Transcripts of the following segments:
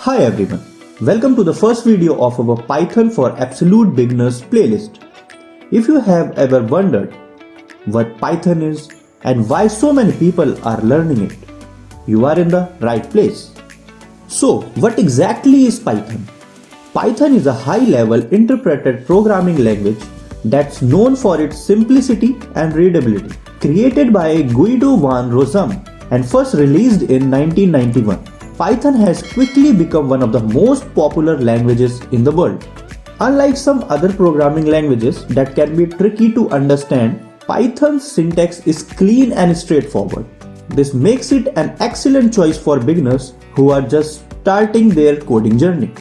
Hi everyone, welcome to the first video of our Python for Absolute Beginners playlist. If you have ever wondered what Python is and why so many people are learning it, you are in the right place. So, what exactly is Python? Python is a high-level interpreted programming language that's known for its simplicity and readability. Created by Guido van Rossum and first released in 1991, Python has quickly become one of the most popular languages in the world. Unlike some other programming languages that can be tricky to understand, Python's syntax is clean and straightforward. This makes it an excellent choice for beginners who are just starting their coding journey.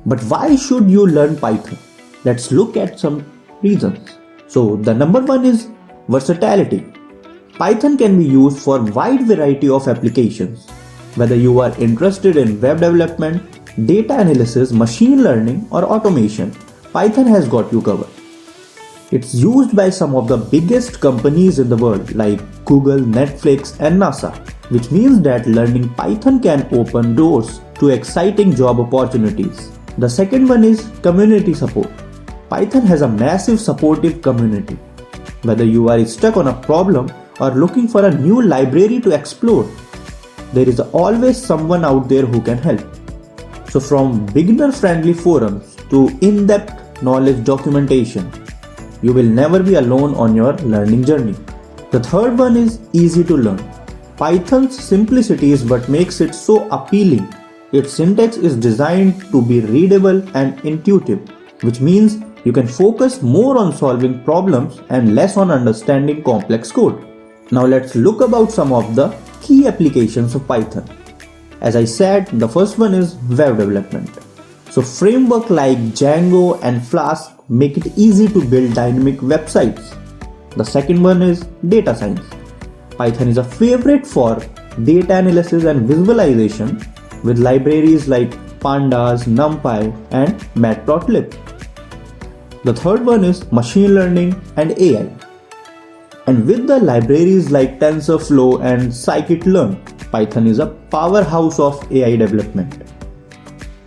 But why should you learn Python? Let's look at some reasons. So the number one is versatility. Python can be used for a wide variety of applications. Whether you are interested in web development, data analysis, machine learning, or automation, Python has got you covered. It's used by some of the biggest companies in the world like Google, Netflix, and NASA, which means that learning Python can open doors to exciting job opportunities. The second one is community support. Python has a massive supportive community. Whether you are stuck on a problem or looking for a new library to explore, there is always someone out there who can help. So from beginner-friendly forums to in-depth knowledge documentation, you will never be alone on your learning journey. The third one is easy to learn. Python's simplicity is what makes it so appealing. Its syntax is designed to be readable and intuitive, which means you can focus more on solving problems and less on understanding complex code. Now let's look about some of the key applications of Python. As I said, the first one is web development. So frameworks like Django and Flask make it easy to build dynamic websites. The second one is data science. Python is a favorite for data analysis and visualization with libraries like Pandas, NumPy, and Matplotlib. The third one is machine learning and AI. And with the libraries like TensorFlow and Scikit-learn, Python is a powerhouse of AI development.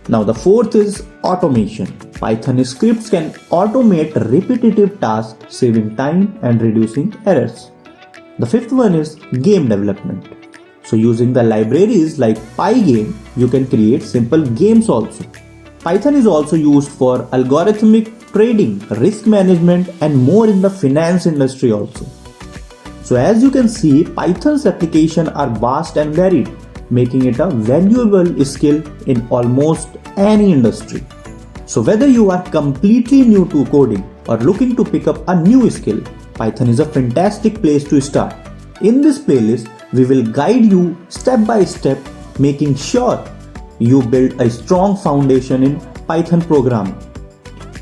Now the fourth is automation. Python scripts can automate repetitive tasks, saving time and reducing errors. The fifth one is game development. So using the libraries like Pygame, you can create simple games also. Python is also used for algorithmic trading, risk management, and more in the finance industry also. So as you can see, Python's applications are vast and varied, making it a valuable skill in almost any industry. So whether you are completely new to coding or looking to pick up a new skill, Python is a fantastic place to start. In this playlist, we will guide you step by step, making sure you build a strong foundation in Python programming.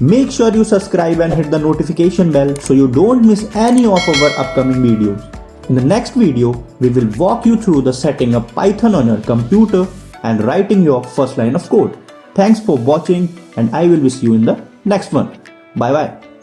Make sure you subscribe and hit the notification bell so you don't miss any of our upcoming videos. In the next video, we will walk you through the setting up Python on your computer and writing your first line of code. Thanks for watching and I will see you in the next one. Bye bye.